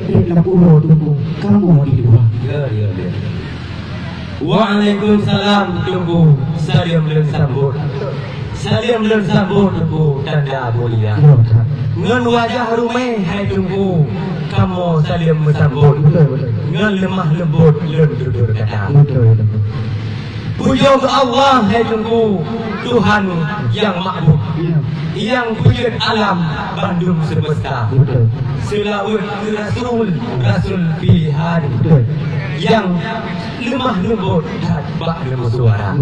lampu tunggu kamu di luar. Ya. Waalaikumsalam tunggu. Salam dan sambut. Salam dan sambut tunggu tanda mulia. Ngan wajah rumeh hai tunggu. Kamu salam bersambut. Ngan lemah lembut lendur kata. Puja ke Allah hai tunggu. Tuhan yang makbul, yang punya alam Bandung semesta. Selawat ke Rasul pilihan yang lemah lembut dan bak lemah suara.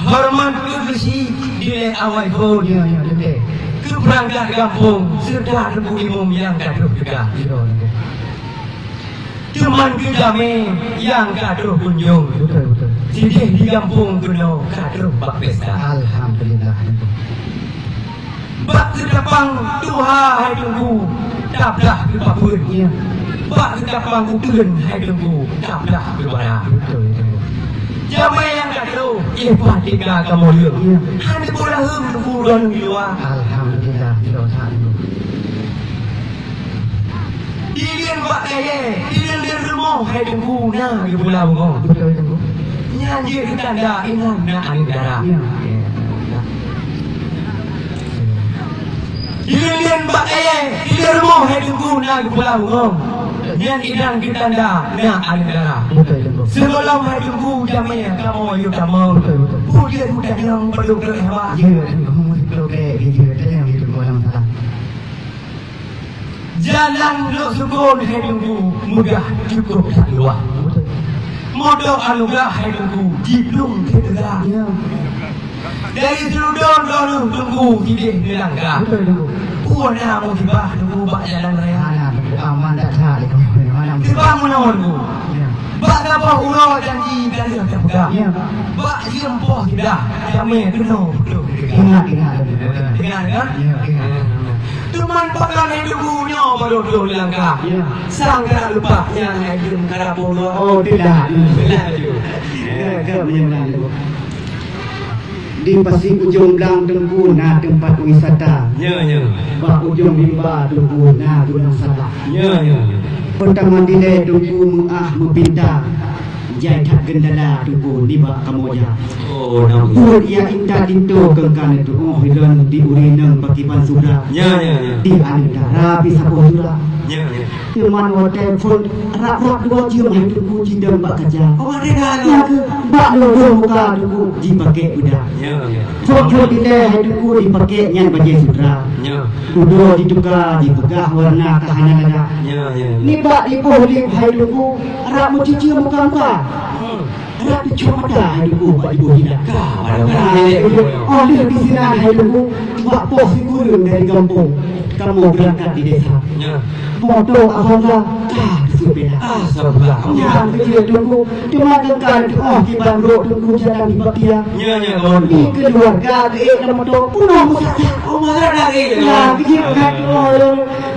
Hormat kursi di awal pun ke perangkat kampung serta lembu imum yang gaduh juga. Teman kejame yang gaduh kunjung. Tidih di kampung kuno gaduh bak pesta. Alhamdulillah. Bak kedapang tuha hai tunggu tablah ke papun. Bak kedapang utun hai tunggu tablah ke barang. Jamai yang gaduh Ipa tiga kamu lihat Hanya pula tunggu dan luar. Alhamdulillah. Dilian bak kaya Dilian rumah hai tunggu nah di pulau ngong. Nyanyi ke tanda inang na anggara. Dilian bak kaya Dilian rumah hai tunggu nah di pulau ngong. Yang idang di tanda na anggara. Sebelum hai tunggu jamai kamu yuk kamu. Pujian mudah yang perlu berhemat. Jalan lo sukun hai tunggu mudah cukup tak luar. Modal anugerah hai tunggu jiplung tergerak. Dari serudon dulu tunggu tidak dilanggar. Puana musibah tunggu bak jalan raya. Aman tak tak mana. Tiba menawar bak apa ulo janji dari tak pegang. Bak jempoh tidak jamai kena. Ingat. Ingat kan? Teman pakai hidupnya baru langkah. Sangka lupa yang hidup karapun. Oh tidak. Di pasing ujung belang tengku na tempat wisata. Bak ujung limba tengku na gunung Sabah. Pertama dile tengku mempinta. Jai tak gendala tengku di bak kamoja. Oh, nampak. Pur ia inta dinto kengkan itu. Oh, hidup di urineng bakipan sudah. Di anegara bisa sudah. Teman hotel phone rak dua cium hai tunggu jindam bak kaca. Oh, ada Ya ke bak logo muka tunggu dipakai udah. Foto dile hai tunggu dipakai nyan baju sutra. Duduk diduga dipegah warna kahanan laga. Ni bak lipoh lip hai tunggu rak mu cici muka. Rak dicuci mata hai tunggu bak ibu tidak. Oh dia di sini hai tunggu bak pos gurung dari kampung. Kamu berangkat di desa. Moto ahonga sepeda. Sebelah. Yang kecil tunggu cuma tengkan di banduk tunggu jalan di bakia. Di keluarga ke moto pulang musaka. Oh, mana lagi? Ya kecil kan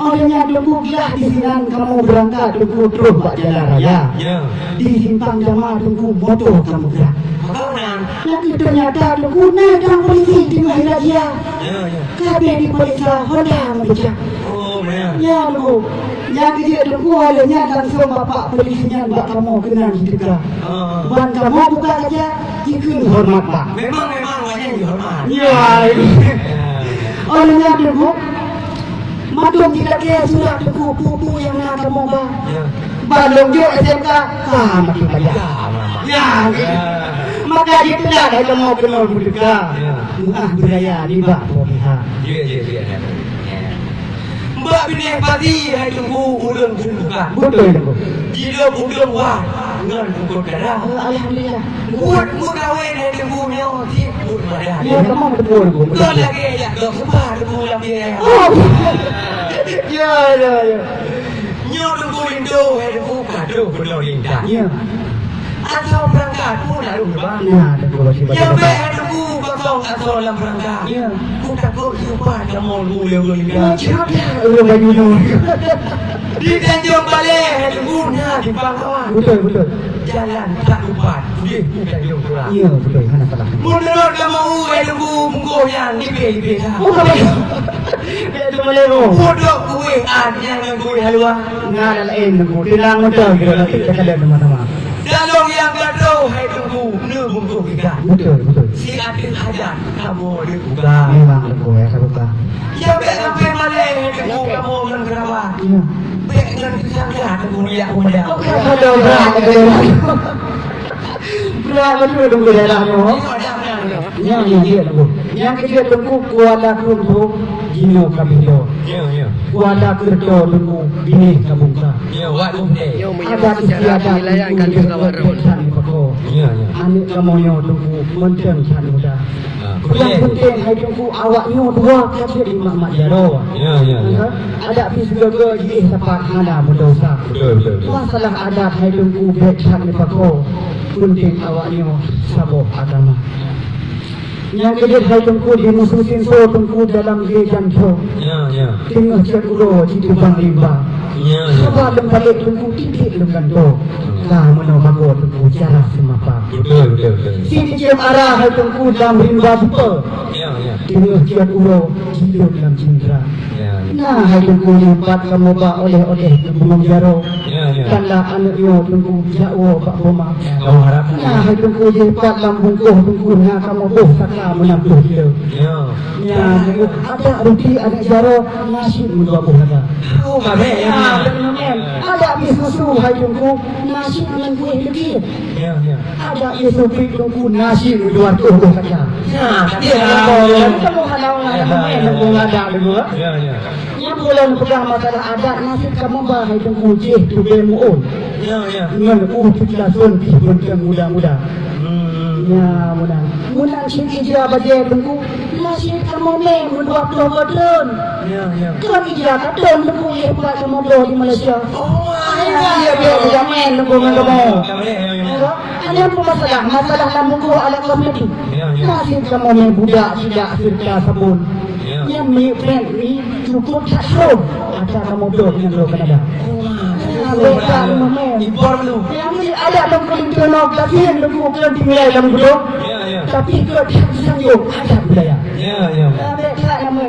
olehnya tunggu gila di sini kamu berangkat tunggu terus buat jalan raya. Di simpang jamaah tunggu moto kamu gerak. Yang ternyata tunggu nadang polisi di mahir dia. Kabeh di periksa Honda meja. Ya lu, yang kecil tunggu olehnya langsung bapak polisinya bak kamu kena ditegak. Ban kamu buka saja, jika hormat pak. Memang wajah dihormat. Ya, olehnya tunggu. Matung tidak kaya sudah tunggu pupu yang nak kamu bang. Balong jo SMK, makin banyak. Ya, maka itu dah kamu kena ditegak. Budaya di bak pihak. Ya. Mbak bini pati hai tunggu ulun bukan. Betul. Jika ulun wah ngan ukur darah. Alhamdulillah. Mut gawe hai tunggu nyo ti mut darah. Ya kamu betul. Betul lagi ya. Dok sebab tunggu lagi ya. Ya. Nyo tunggu lindo hai tunggu kado benar linda. Ya. Asal berangkat pun lalu bang. Nah, betul sih. Ya baik hai tunggu kosong asal lam berangkat. Ya. Bukan kau jumpa kamu lu linda. Baju di Tanjung Balai tunggu nah di Pangkawan. Betul. jalan tak lupa. Dia bukan dia orang. Ya, betul. Hana salah. Menurut kamu tunggu menggoyang lebih lah. Oh, kamu. Dia tu boleh oh. Bodoh gue yang gue halua. Ngana lain tunggu. Tilang betul kita kena teman-teman. Dalam yang gaduh hai tunggu ne bungku kita. Betul, betul. Si adil hajat kamu dia buka. Memang tunggu ya, saya buka. Yang sampai mana tunggu kamu dan kenapa? Ya. Baik dan kesangka tunggu dia muda. Betul, berat betul tunggu dalamnya. Yang tunggu. Yang kita tunggu kuala tunggu Gino Kabindo. Ya. Kuala kerja tunggu bini kabungka. Ya, wat umde. Ada istiadat wilayah kalian kawaran. Ya. Anik kamoyo tunggu menteng chan muda. Yang penting hai tunggu awaknya dua kata di mak jaro. Ya. Ada pis gaga di tempat hana berdosa. Betul. Masalah adat hai tunggu bechan di pako. Penting awaknya sabuk agama. Yang kedua hai tunggu di musuhin so tunggu dalam gejan so. Ya. Tengah cek ulo di tubang limba. Ya. Sebab lem balik tunggu titik lem ganto. Kah mano mago tunggu cara semapa. Betul. Si cium arah hai tunggu dalam limba super. Ya. Tengah cek ulo hidup dalam cindera. Ya. Nah hai tunggu limpat kamu ba oleh-oleh tunggu jaro. Ya. Kala anak yo tunggu jawo pak boma. Kau harap. Nah hai tunggu limpat lambung tunggu na kamu boh saka menampuh dia. Ya. Ya, ada rugi, ada jaro, nasi mula buh ada. Oh, mabe ya. Ada bis susu hai tunggu nasi dengan kuih lagi. Ya. Ada bis susu tunggu nasi luar tu buh saja. Ya, tapi Kamu halau main tunggu ada dulu. Ya. Yang bulan pegang masalah adat nasi kamu bah hai tunggu jeh tu bemuun. Ya. Dengan kita sun di benteng muda-muda. Ya, mudah sini dia baca tunggu nasi kamu main buat betul. Ya. Kan dia kata tunggu hebat kamu do di Malaysia. Oh, Dia main tunggu dengan kamu. Ya. Ada apa masalah lambung kau ala kamu itu. Nasi kamu main budak tidak serta sabun. Yang mi friend ni cukup tak tahu. Ada kamu do dengan lo Kanada. Impor dulu. Yang ni ada dalam kultur tapi yang tunggu kan tinggal dalam budok. Tapi kau tidak sanggup ada budaya. Ya.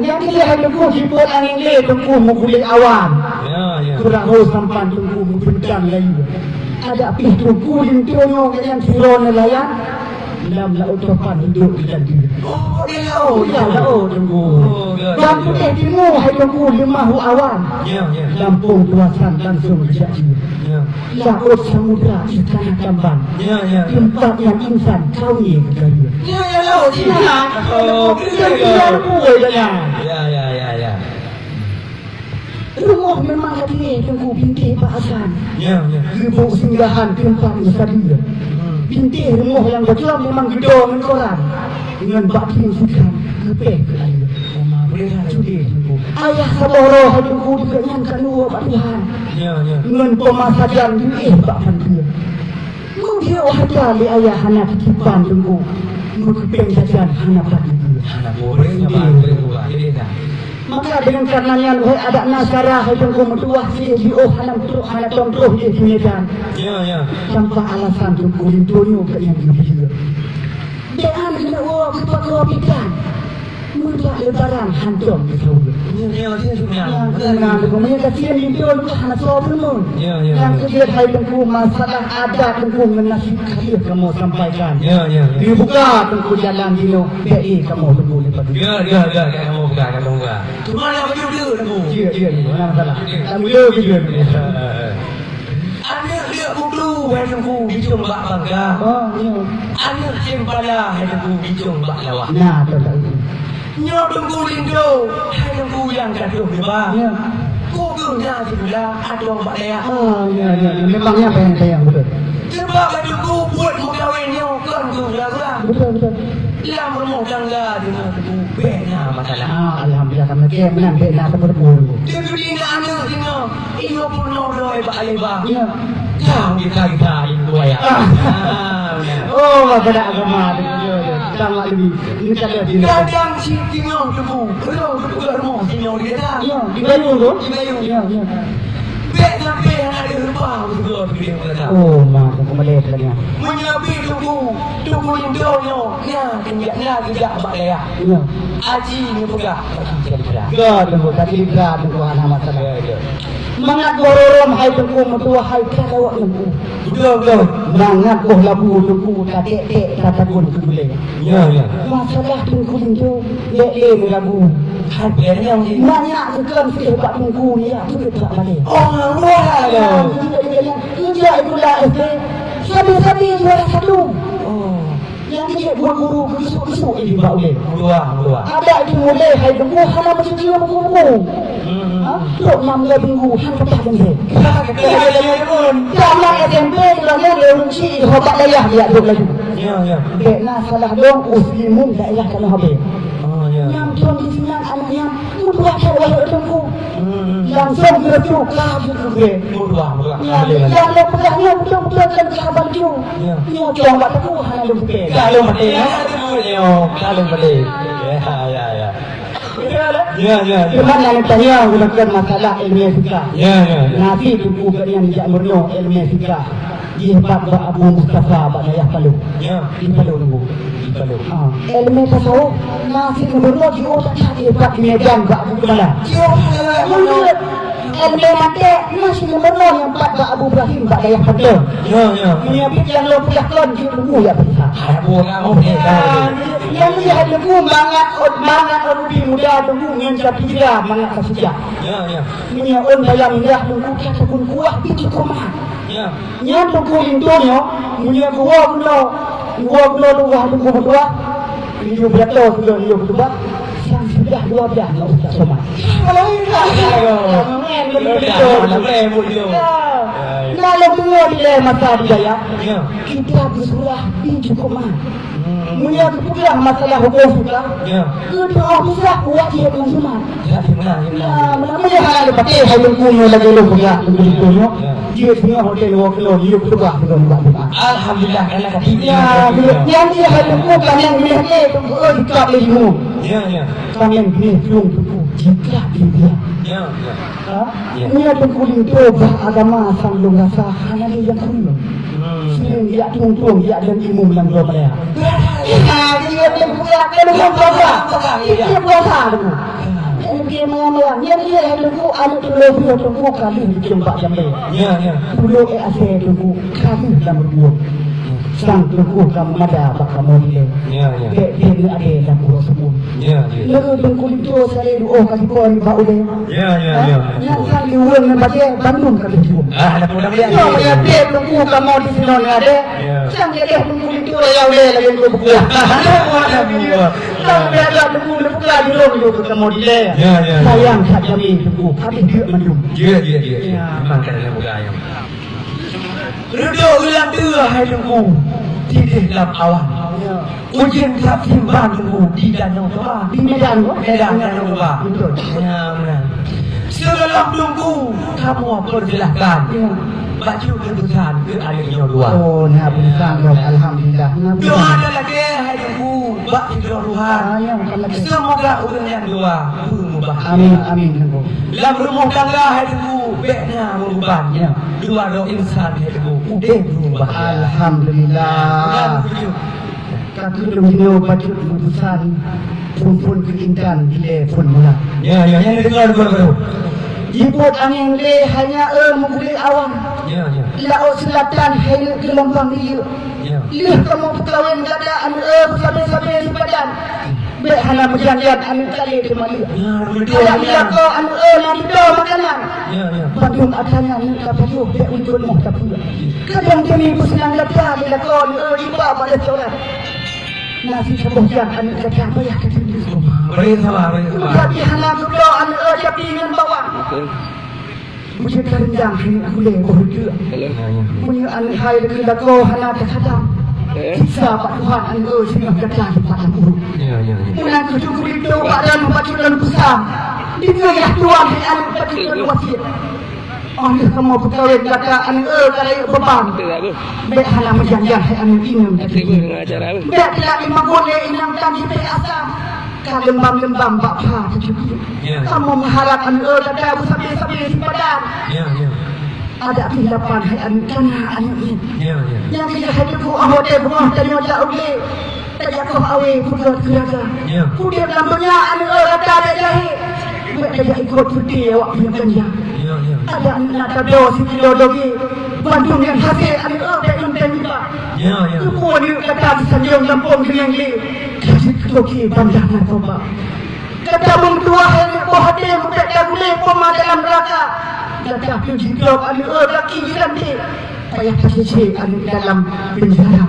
Yang ini hai tunggu jiput angin le tunggu mukuli awan. Ya. Kurang ho sampan tunggu muntang lagi. Ada api tunggu lintono yang siron nelayan. Dalam laut topan hidup di janji. Oh, Ya laut tunggu. Yang putih timur hai tunggu lemahu awan. Ya. Lampung tuasan langsung ke janji. Laut samudra ikan tambang. Ya. Tempat yang insan kawin kali. Ya, laut ini. Oh, Ya. Rumah memang hati tunggu binti bahasan. Ya. Ibu singgahan tempat sadia. Binti rumah yang berjuang memang gedung dengan koran. Dengan batin sukan kepek ke air. Ayah saboro tunggu juga yang kedua Pak Tuhan. Ya. Dengan pemasajan di bahan dia. Mungkin ada li ayah anak titipan tunggu. Mungkin saja anak dia. Anak boleh apa? Maka dengan karenanya ada nasara yang kemudian di halam tu halam tongkroh di medan. Ya. Tanpa alasan tu kulintonyo ke yang dia. Dia kena kepada pikiran. Mudah lebaran hantum itu. Ya, sudah. Nah, kemudian kasihan itu anak sobrang. Ya. Yang kedua hai tengku masalah adat tengku menasib kali kamu sampaikan. Ya. Dibuka tengku jalan dino. Kamu tengku lepas. Ya, kamu buka. Cuma yang baju dia tengku. Ya, mana masalah. Kamu dia. Anak dia kudu hai tengku bicung bak bangga. Oh, ya. Anak cempala hai tengku bicung bak lawak. Nah, betul. Nyo tengku lindo hai tengku yang gaduh lebar. Ya. Ku guna sebelah adong bak leak. Oh, ya. Memangnya apa yang sayang betul. Sebab bajuku buat mengkawinnya kan gula. Betul. Yang rumah tangga dengan tengku bena masalah. Alhamdulillah kami kemenan bena terpuruk. Dia beli anak dia. Iyo pun nodoi bak lebar. Ya. Kau kita itu ya. Oh, pada agama dia. Sama lebih. Ini tak ada. Kadang si tinggal tengku. Kalau tengku rumah tinggal dia dah. Ya, di Bayu tu. Di Bayu. Ya. Bek sampai anak dia Apa juga pilih kata. Oh, mak aku boleh tanya. Menyabi tunggu indonyo. Ya, tidak abak daya. Ya. Aji ni pegah. Ya, tunggu tadi berat tunggu anak masalah. Ya. Mangat gororom hai tunggu metua hai kalau tunggu. Betul. Mangat goh labu tunggu tatek tatakun boleh. Ya. Masalah tunggu itu le labu. Harga yang ni. Banyak sekarang kita buat tunggu ni ya, tu tak boleh. Oh, murah lah. Kerja itulah sabi-sabi juara satu. Oh. Yang dia buat guru besok ini tak boleh. Murah. Ada itu boleh hai tunggu hana macam dia buku. Tok 6 minggu han patah dia. Sama SMP lagi dia unci hobat dayah dia duk lagi. Ya. Kena salah dong muslimun daerah kana habis. Oh, ya. Yang tuan di sini anak yang buat saya tunggu. Langsung bertuk lah juga. Murah. Yang lepasnya betul-betul kan sahabat dia. Dia jangan buat aku hana lupa. Kalau mati. Kalau mati. Ya. Ya. Cuma yang tanya gunakan masalah ilmiah fikah. Ya. Nabi buku yang tidak murno ilmiah fikah. Dia bab Abu Mustafa bab Ayah Palu. Ya. Di Palu nunggu. Ilmiah tasawuf Nabi murno dia tak ada bab medan bab Abu Kemala. Ilmiah mati masih murno yang bab Abu Ibrahim bab Ayah Palu. Ya. Ini yang lo punya kon dia nunggu ya bisa. Aku Yang dia nunggu mangat di muda nunggu yang jadi dia mangat kasih. Ya. Punya on dalam dia nunggu kita pun kuah itu koma. Ya. Yang nunggu intonyo punya gua tu nunggu berdua. Ini berapa tu berdua. Yang sudah 12 enggak usah sama. Kalau Kalau dua dia masa dia ya. Kita bersurah di cukup mah. Punya pulang masalah hukum kita. Kita bisa buat dia dengan semua. Mana hal pakai hal punya lagi lu punya begitu no. Dia punya hotel wakil dia berubah dengan. Alhamdulillah kalau kata Yang dia hal hukum kan yang dia tu dekat ilmu. Ya. Kan yang dia belum tu jika dia. Ya. Ini ada kulit tu agama sanggung rasa hanya dia yang kulit. Sering dia tungtung dia dan ilmu yang dua mereka. Dia buat kalau dia puasa tu. Dia mengamalkan dia tunggu anak tunggu kali dijumpa jambe. Ya. Dulu asyik tunggu kali dalam berdua. Sang tunggu kamu ada apa kamu dia. Ya. Dia ada dalam berdua semua. Ya. Lalu tunggu itu saya kasih kau ni bau dia. Ya. Yang sang diurang dengan baca Bandung kali itu. Mudah-mudahan. Ya, dia tunggu kamu di sini ada. Sang dia tunggu itu yang dia lagi buku. Sang dia tunggu buka di rumah itu kamu dia. Sayang saja ni tunggu. Tapi dia mendung. Ya. Memang kerana mudah yang. Duduk ulang dua hai tunggu di dalam awan. Ujian tak timbang tunggu di danau Toba. Di Medan Danau Toba. Ya. Sebelum tunggu kamu perjelaskan baju keputusan ke aliknya dua. Oh, nak bukan alhamdulillah. Doa ada lagi hai tunggu bak hidro Tuhan. Semoga orang yang dua berubah. Amin. Dalam rumah tangga hai tunggu beknya berubah. Dua insan hai tunggu udah berubah. Alhamdulillah. Kaki belum baju keputusan pun keinginan dia pun mula. Ya, yang dengar baru. Jiput angin le hanya mengguli awan. Ya. Laut selatan hanya gelombang dia. Lih kamu perkahwin keadaan sampai sepadan. Baik hana berjanjian anu kali kembali. Kalau bila kau anu nanti dah makanan. Bandung adanya ni dapat tu baik untuk mau tak pula. Kadang demi senang dapat bila kau ni iba pada orang. Nasi sebuah anu kata apa ya kata dia. Beri sabar. Tapi hana sudah anu tapi dengan bawang. Mesti kerjang ni aku le berdua. Punya anu hai dekat kau hana tersadar. Kisah Pak Tuhan anu sini kata Pak Guru. Pulang ke kulit tu badan membaca dalam besar. Dia ya Tuhan anu baca dalam wasiat. Anu kamu berkawin kata anu kalau beban. Baik hana menjanjian anu ingin. Baik tidak memang boleh inang kami asam. Lembam-lembam bapa terjadi. Kamu mengharap anu kata sampai sepadan. ada kehilapan hai anu kana anu ini. Ya. Yang kita hadu ku ahote buah tanya tak ule. Tak jakoh awe pugat keraga. Ya. Kudia dalam dunia anu rata ada jahi. Mereka ikut cuti awak punya kerja. Ya. Ada anak kado si dodogi. Bandung yang hasil anu tak inten juga. Ya. Semua dia kata sanjung kampung dengan dia. Kasih kedogi bandangan toba. Kata mengdua hari bohade mudah tak boleh poma dalam neraka. Kata hidup anu laki dalam dia. Payah kasih anu dalam penjara.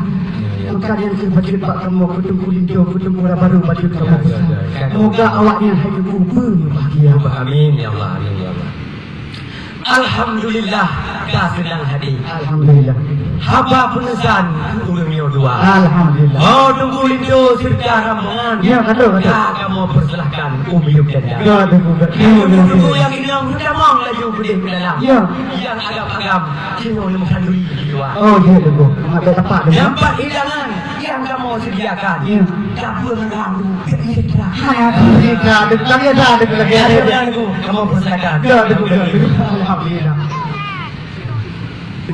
Maka yang kebajikan Pak kamu ketemu lindu ketemu baru baju kamu besar. Moga awaknya hidup bahagia. Amin ya Allah, amin ya Allah. Alhamdulillah dah sedang hadir. Alhamdulillah. Haba penesan urangnya dua. Alhamdulillah. Oh tunggu lindu serta rombongan. Ya kata. Ya kamu persilahkan hidup janda. Ya tunggu. Tunggu yang ini yang sudah mong laju pedih ke dalam. Ya. Yang agam-agam kini oleh mengandui dua. Oh ya tunggu. Ada tepat dah. Dapat hidangan yang kamu sediakan. Ya. Dapur mengganggu. Kira-kira. Alhamdulillah. Ada lagi. Kamu persilakan. Ya tunggu. Alhamdulillah.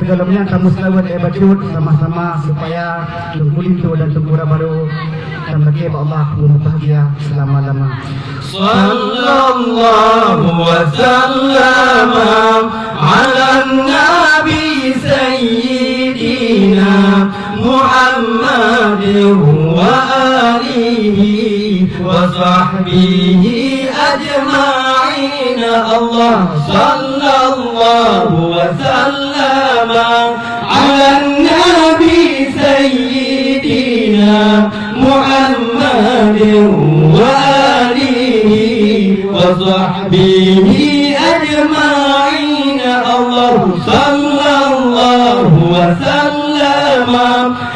Dalamnya kamu selalu bajut sama-sama supaya Tunggu Lindu dan Tunggu Baru dan lagi Allah pun bahagia selama-lama. Sallallahu wa sallam ala nabi sayyidina Muhammad wa alihi wa sahbihi ajma'in. Allah sallallahu wa sallam ala nabi sayyidina Muhammad wa alihi wa sahbihi ajma'in. Allah sallallahu wa sallam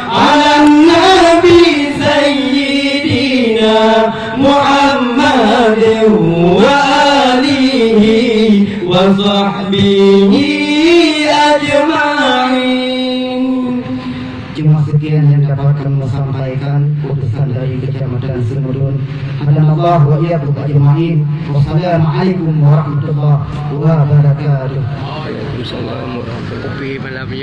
ala nabi sayyidina Muhammad wa alihi wa sahbihi ajma'in. Cuma sekian yang dapat kami sampaikan utusan dari Kecamatan Semudun. Hadanallah wa iyyakum ajma'in. Wassalamualaikum warahmatullahi wabarakatuh. Waalaikumsalam warahmatullahi wabarakatuh.